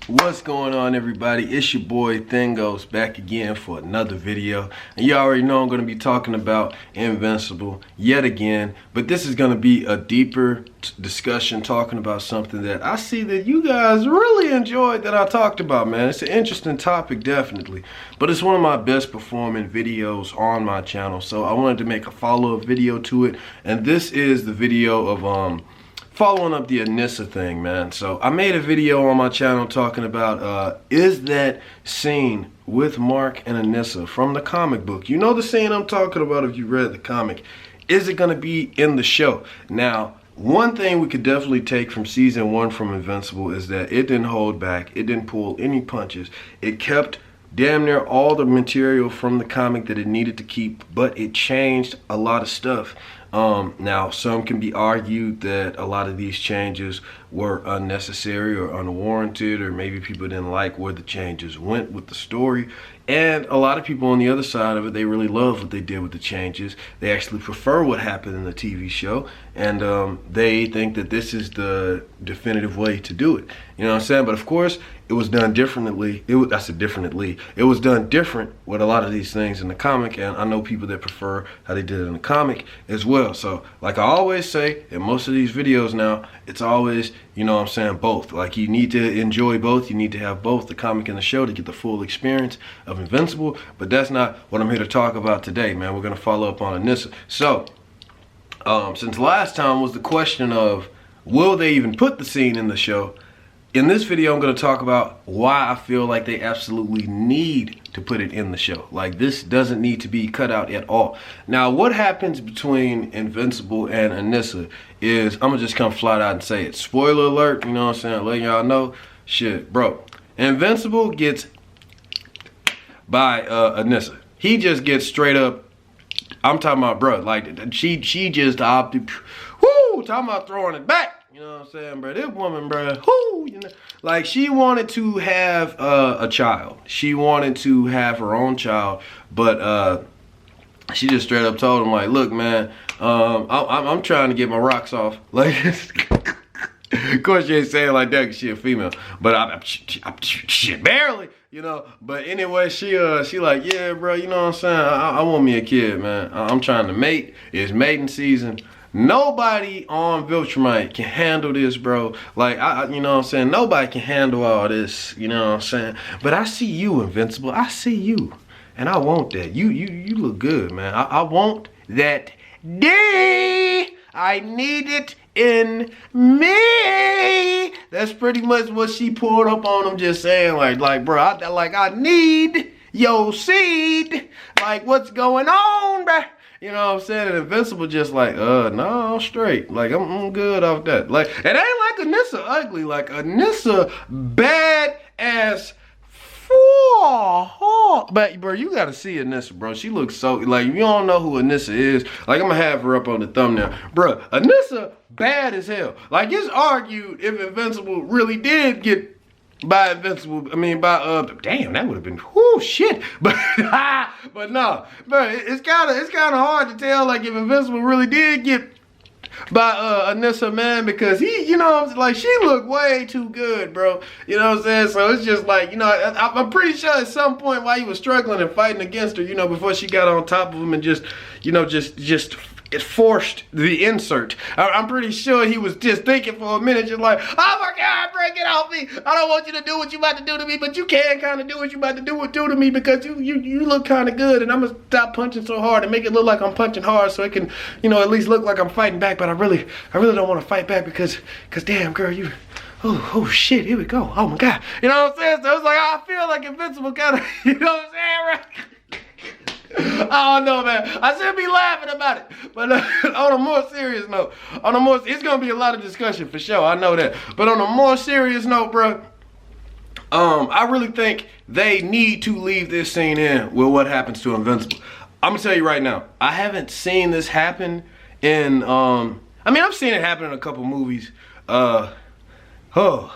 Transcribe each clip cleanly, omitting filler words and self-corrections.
What's going on, everybody? It's your boy Thingos back again for another video, and you already know I'm going to be talking about Invincible yet again, but this is going to be a deeper discussion talking about something that I see that you guys really enjoyed that I talked about, man. It's an interesting topic, definitely, but it's one of my best performing videos on my channel, so I wanted to make a follow-up video to it, and this is the video of following up the Anissa thing, man. So I made a video on my channel talking about is that scene with Mark and Anissa from the comic book. You know the scene I'm talking about if you read the comic. Is it gonna be in the show? Now, one thing we could definitely take from season 1 from Invincible is that it didn't hold back. It didn't pull any punches. It kept damn near all the material from the comic that it needed to keep, but it changed a lot of stuff. Now, some can be argued that a lot of these changes were unnecessary or unwarranted, or maybe people didn't like where the changes went with the story. And a lot of people on the other side of it, they really love what they did with the changes. They actually prefer what happened in the TV show, and they think that this is the definitive way to do it. You know what I'm saying? But of course, it was done differently. It was done different with a lot of these things in the comic, and I know people that prefer how they did it in the comic as well. So, like I always say in most of these videos now, it's always, you know what I'm saying, both. Like, you need to enjoy both. You need to have both the comic and the show to get the full experience of Invincible. But that's not what I'm here to talk about today, man. We're gonna follow up on Anissa. So, since last time was the question of, will they even put the scene in the show? In this video, I'm going to talk about why I feel like they absolutely need to put it in the show. Like, this doesn't need to be cut out at all. Now, what happens between Invincible and Anissa is, I'm going to just come flat out and say it. Spoiler alert, you know what I'm saying? Letting y'all know, shit, bro. Invincible gets by Anissa. He just gets straight up, I'm talking about, bro, like, she just opted, whoo, talking about throwing it back. You know what I'm saying, bro? This woman, bro, whoo, you know, like, she wanted to have a child. She wanted to have her own child, but she just straight up told him, like, look, man, I'm trying to get my rocks off. Like, of course, she ain't saying like that because she a female, but I'm shit, barely, you know. But anyway, she like, yeah, bro, you know what I'm saying? I want me a kid, man. I'm trying to mate. It's mating season. Nobody on Viltrumite can handle this, bro. Like, you know what I'm saying? Nobody can handle all this, you know what I'm saying? But I see you, Invincible. I see you. And I want that. You look good, man. I want that D. I need it in me. That's pretty much what she pulled up on him, just saying, like, bro, I need your seed. Like, what's going on, bro? You know what I'm saying? And Invincible just like, no, I'm straight. Like, I'm good off that. Like, it ain't like Anissa ugly. Like, Anissa bad as fuck. But, bro, you gotta see Anissa, bro. She looks so, like, if you don't know who Anissa is, like, I'm gonna have her up on the thumbnail. Bro, Anissa bad as hell. Like, it's argued if Invincible really did get by Invincible, I mean, damn, that would have been, whoo, shit. But no, but it's kind of hard to tell, like, if Invincible really did get by Anissa, man, because he, you know, like, she looked way too good, bro. You know what I'm saying? So it's just like, you know, I'm pretty sure at some point while he was struggling and fighting against her, you know, before she got on top of him and just, you know, just it forced the insert. I'm pretty sure he was just thinking for a minute, just like, oh my God, bro, get off me. I don't want you to do what you about to do to me, but you can kind of do what you about to do to me because you look kind of good, and I'm gonna stop punching so hard and make it look like I'm punching hard so it can, you know, at least look like I'm fighting back, but I really don't want to fight back because damn, girl, you, oh shit, here we go. Oh my God. You know what I'm saying? So it's like, I feel like Invincible kind of, you know what I'm saying, right? I don't know, man. I should be laughing about it. But on a more serious note, it's going to be a lot of discussion for sure. I know that. But on a more serious note, bro, I really think they need to leave this scene in with what happens to Invincible. I'm going to tell you right now, I haven't seen this happen in, I mean, I've seen it happen in a couple movies. It was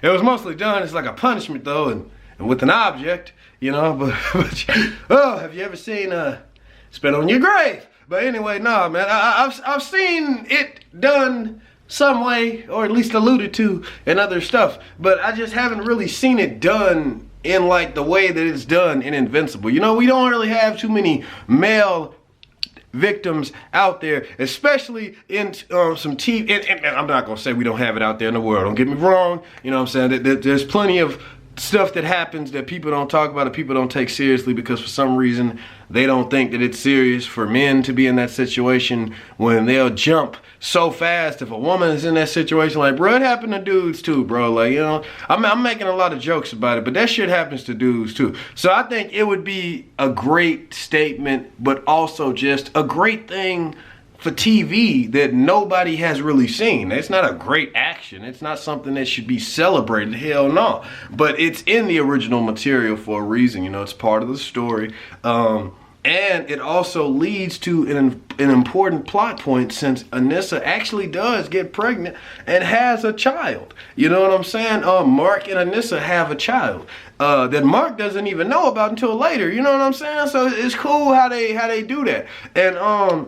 mostly done as like a punishment, though, and with an object. You know, but oh, have you ever seen Spit on Your Grave? But anyway, nah, man, I've seen it done some way, or at least alluded to in other stuff, but I just haven't really seen it done in like the way that it's done in Invincible. You know, we don't really have too many male victims out there, especially in some TV, and I'm not gonna say we don't have it out there in the world, don't get me wrong, you know what I'm saying, there's plenty of stuff that happens that people don't talk about, that people don't take seriously, because for some reason they don't think that it's serious for men to be in that situation, when they'll jump so fast if a woman is in that situation. Like, bro, it happened to dudes too, bro. Like, you know, I'm making a lot of jokes about it, but that shit happens to dudes too. So I think it would be a great statement, but also just a great thing for TV that nobody has really seen. It's not a great action. It's not something that should be celebrated. Hell no. But it's in the original material for a reason. You know, it's part of the story. And it also leads to an important plot point, since Anissa actually does get pregnant and has a child. You know what I'm saying? Mark and Anissa have a child that Mark doesn't even know about until later. You know what I'm saying? So it's cool how they do that. And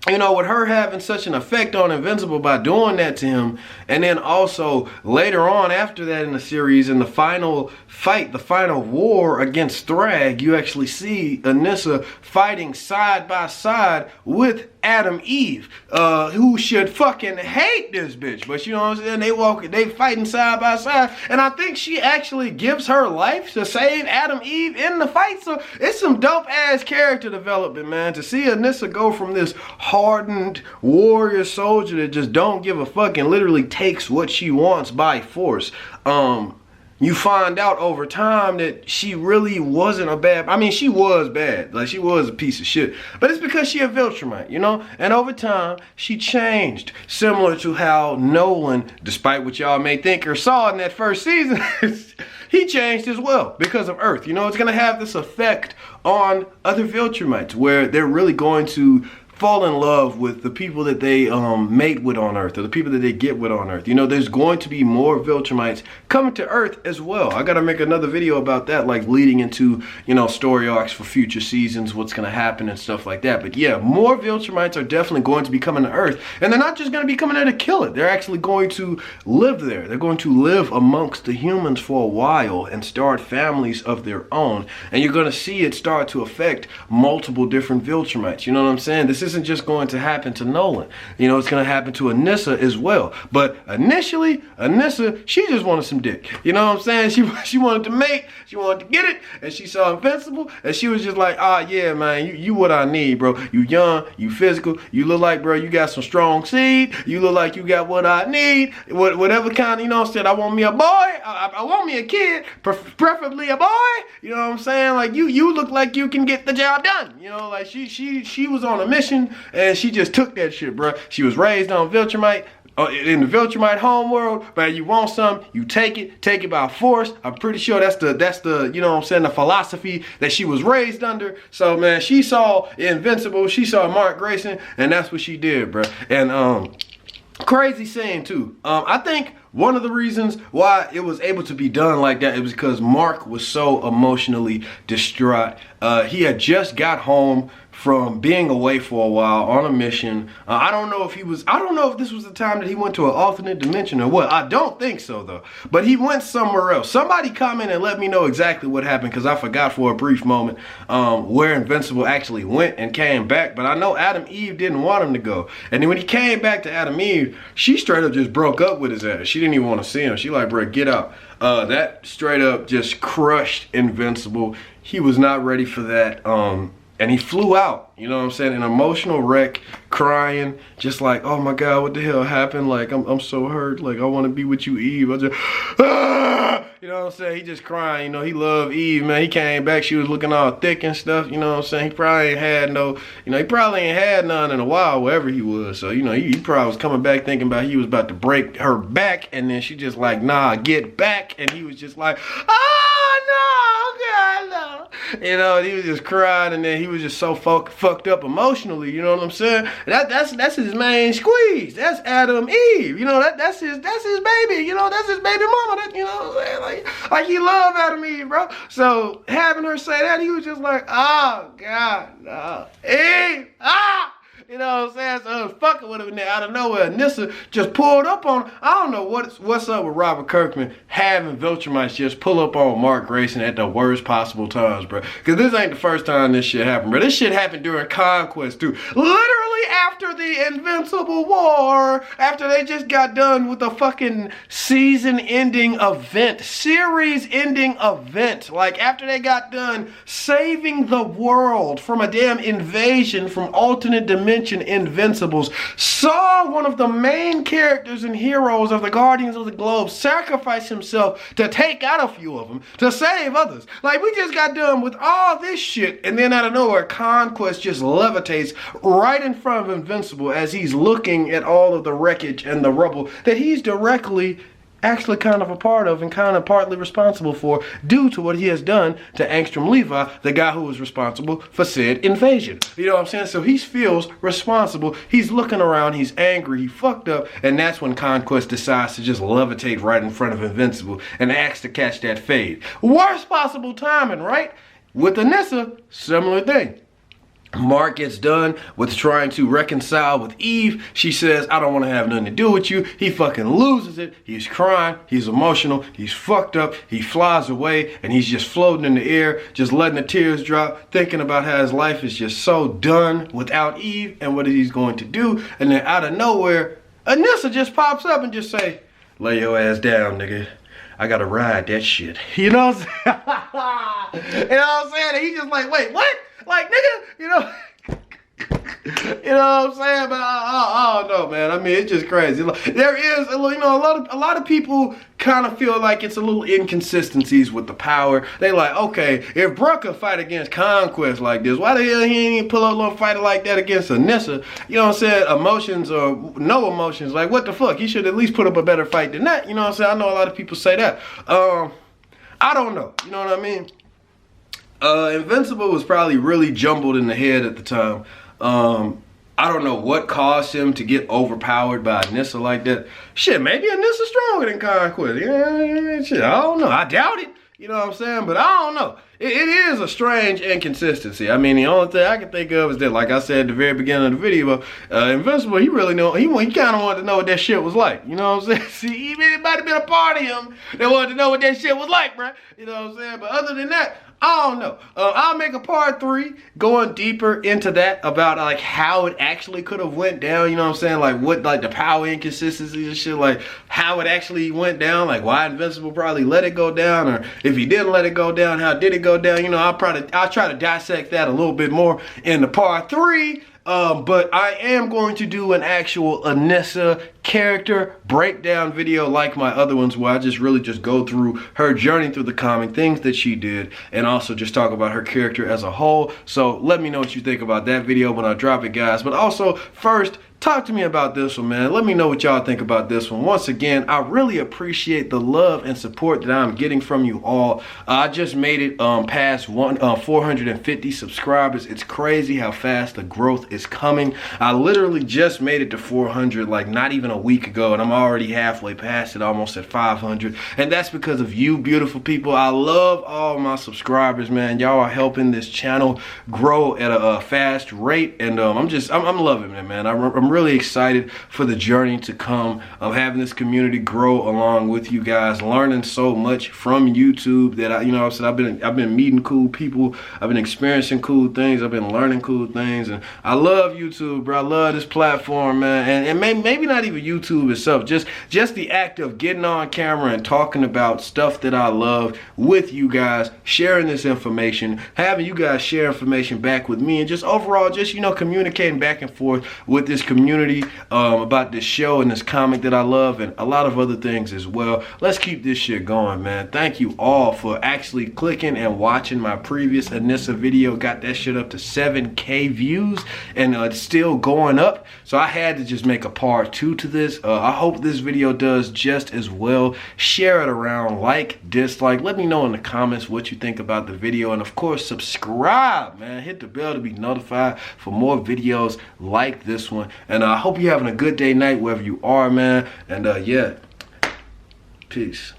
you know, with her having such an effect on Invincible by doing that to him, and then also later on after that in the series, in the final fight, the final war against Thrag, you actually see Anissa fighting side by side with Adam Eve, who should fucking hate this bitch, but you know what I'm saying, they fighting side by side, and I think she actually gives her life to save Adam Eve in the fight. So it's some dope ass character development, man, to see Anissa go from this hardened warrior soldier that just don't give a fuck and literally takes what she wants by force. You find out over time that she really wasn't a bad, I mean, she was bad, like she was a piece of shit, but it's because she a Viltrumite, you know, and over time she changed, similar to how Nolan, despite what y'all may think or saw in that first season, he changed as well because of Earth. You know, it's gonna have this effect on other Viltrumites where they're really going to fall in love with the people that they mate with on Earth, or the people that they get with on Earth. You know, there's going to be more Viltrumites coming to Earth as well. I gotta make another video about that, like leading into, you know, story arcs for future seasons, what's gonna happen and stuff like that. But yeah, more Viltrumites are definitely going to be coming to Earth, and they're not just gonna be coming there to kill it. They're actually going to live there. They're going to live amongst the humans for a while and start families of their own. And you're gonna see it start to affect multiple different Viltrumites. You know what I'm saying? This isn't just going to happen to Nolan. You know, it's going to happen to Anissa as well. But initially, Anissa, she just wanted some dick. You know what I'm saying? She wanted to mate, she wanted to get it, and she saw Invincible, and she was just like, ah, yeah, man, you what I need, bro. You young, you physical, you look like, bro, you got some strong seed, you look like you got what I need, whatever kind, you know what I'm saying? I want me a boy, I want me a kid, preferably a boy, you know what I'm saying? Like, you look like you can get the job done. You know, like she was on a mission, and she just took that shit, bro. She was raised on Viltrumite, in the Viltrumite homeworld, but you want something, you take it by force. I'm pretty sure that's the, you know what I'm saying, the philosophy that she was raised under. So, man, she saw Invincible, she saw Mark Grayson, and that's what she did, bro. And, crazy saying too. I think one of the reasons why it was able to be done like that is because Mark was so emotionally distraught. He had just got home from being away for a while on a mission. I don't know if this was the time that he went to an alternate dimension or what. I don't think so though. But he went somewhere else. Somebody comment and let me know exactly what happened, because I forgot for a brief moment where Invincible actually went and came back. But I know Adam Eve didn't want him to go. And then when he came back to Adam Eve, she straight up just broke up with his ass. She didn't even want to see him. She like, bro, get out. That straight up just crushed Invincible. He was not ready for that. And he flew out, you know what I'm saying, an emotional wreck, crying, just like, oh my God, what the hell happened? Like, I'm so hurt. Like, I want to be with you, Eve. I just, ah! You know what I'm saying? He just crying, you know, he loved Eve, man. He came back, she was looking all thick and stuff, you know what I'm saying? He probably ain't had no, you know, he probably ain't had none in a while, wherever he was. So, you know, he probably was coming back thinking about he was about to break her back, and then she just like, nah, get back. And he was just like, oh, no, God, no. You know, he was just crying, and then he was just so fucked up emotionally, you know what I'm saying? That's his main squeeze. That's Adam Eve. You know, that's his baby, you know, that's his baby mama. That, you know what I'm saying? Like he loved Adam Eve, bro. So having her say that, he was just like, oh God, no. Eve, ah! You know what I'm saying? So I was fucking with him, and then out of nowhere, Anissa just pulled up on him. I don't know what's up with Robert Kirkman having Viltrumites just pull up on Mark Grayson at the worst possible times, bro. Because this ain't the first time this shit happened, bro. This shit happened during Conquest, too. Literally after the Invincible War, after they just got done with the fucking season-ending event, series-ending event. Like, after they got done saving the world from a damn invasion from alternate dimension Invincibles, saw one of the main characters and heroes of the Guardians of the Globe sacrifice himself to take out a few of them, to save others. Like, we just got done with all this shit, and then out of nowhere, Conquest just levitates right in front of Invincible as he's looking at all of the wreckage and the rubble that he's directly actually kind of a part of and kind of partly responsible for due to what he has done to Angstrom Levi, the guy who was responsible for said invasion. You know what I'm saying? So he feels responsible. He's looking around. He's angry. He fucked up. And that's when Conquest decides to just levitate right in front of Invincible and asks to catch that fade. Worst possible timing, right? With Anissa, similar thing. Mark gets done with trying to reconcile with Eve. She says, I don't want to have nothing to do with you. He fucking loses it. He's crying. He's emotional. He's fucked up. He flies away and he's just floating in the air, just letting the tears drop, thinking about how his life is just so done without Eve and what he's going to do. And then out of nowhere, Anissa just pops up and just say, lay your ass down, nigga. I gotta ride that shit. You know what I'm saying? You know what I'm saying? And he's just like, wait, what? Like, nigga, you know? You know what I'm saying? But I don't know, man. I mean, it's just crazy. There is, you know, a lot of people kind of feel like it's a little inconsistencies with the power. They like, okay, if Bruck could fight against Conquest like this, why the hell he ain't even pull up a little fighter like that against Anissa? You know what I'm saying? Emotions or no emotions. Like, what the fuck? He should at least put up a better fight than that. You know what I'm saying? I know a lot of people say that. I don't know. You know what I mean? Invincible was probably really jumbled in the head at the time. I don't know what caused him to get overpowered by Anissa like that. Shit, maybe Anissa's stronger than Conquest. Yeah, shit, I don't know. I doubt it. You know what I'm saying? But I don't know. It is a strange inconsistency. I mean, the only thing I can think of is that, like I said at the very beginning of the video, Invincible, he really know, he kind of wanted to know what that shit was like. You know what I'm saying? See, it might have been a part of him that wanted to know what that shit was like, bro. You know what I'm saying? But other than that, I don't know. I'll make a part 3 going deeper into that about like how it actually could have went down. You know what I'm saying? Like what, like the power inconsistencies and shit, like how it actually went down, like why Invincible probably let it go down, or if he didn't let it go down, how did it go down? You know, I'll try to dissect that a little bit more in the part 3. But I am going to do an actual Anissa character breakdown video like my other ones, where I just really just go through her journey through the comic, things that she did, and also just talk about her character as a whole. So let me know what you think about that video when I drop it, guys. But also, first, talk to me about this one, man. Let me know what y'all think about this one. Once again, I really appreciate the love and support that I'm getting from you all. I just made it past 450 subscribers. It's crazy how fast the growth is coming. I literally just made it to 400 like not even a week ago, and I'm already halfway past it, almost at 500. And that's because of you beautiful people. I love all my subscribers, man. Y'all are helping this channel grow at a fast rate, and I'm loving it, man. I'm really excited for the journey to come of having this community grow along with you guys, learning so much from YouTube that I've been meeting cool people, I've been experiencing cool things, I've been learning cool things, and I love YouTube, bro. I love this platform, man. And maybe not even YouTube itself, just the act of getting on camera and talking about stuff that I love with you guys, sharing this information, having you guys share information back with me, and just overall just, you know, communicating back and forth with this community about this show and this comic that I love, and a lot of other things as well. Let's keep this shit going, man. Thank you all for actually clicking and watching my previous Anissa video. Got that shit up to 7K views, and it's still going up, so I had to just make a part 2 to this. I hope this video does just as well. Share it around, like, dislike, let me know in the comments what you think about the video, and of course subscribe, man. Hit the bell to be notified for more videos like this one. And I hope you're having a good day, night, wherever you are, man. And yeah, peace.